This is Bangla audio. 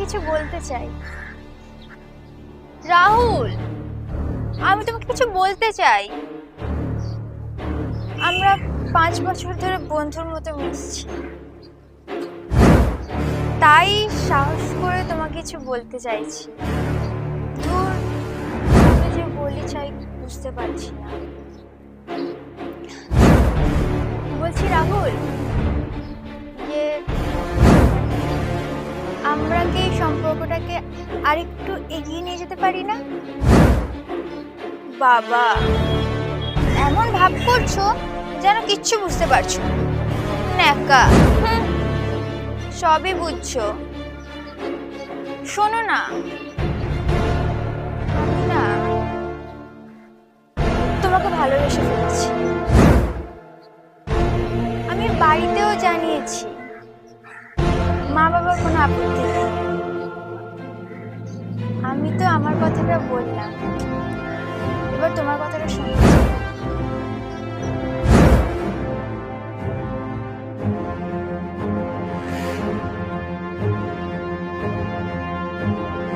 কিছু বলতে চাই। রাহুল, আমি তোমাকে কিছু বলতে চাই। আমরা 5 বছর ধরে বন্ধুর মতো মিশছি, তাই সাহস করে তোমাকে কিছু বলতে চাইছি। ধুর, আমি যে বলি চাই বুঝতে পারছি না। বলছি রাহুল, যে আমরা কি এই সম্পর্কটাকে আরেকটু এগিয়ে নিয়ে যেতে পারি না? বাবা, এমন ভাব করছো যেন কিচ্ছু বুঝতে পারছো না। ন্যাকা, সবই বুঝছো। শোনো না, আমি না তোমাকে ভালোবেসে ফেলেছি। আমি বাড়িতেও জানিয়েছি, মা বাবার কোনো আপত্তি নেই। আমি তো আমার কথাটা বললাম, এবার তোমার কথাটা শুনি।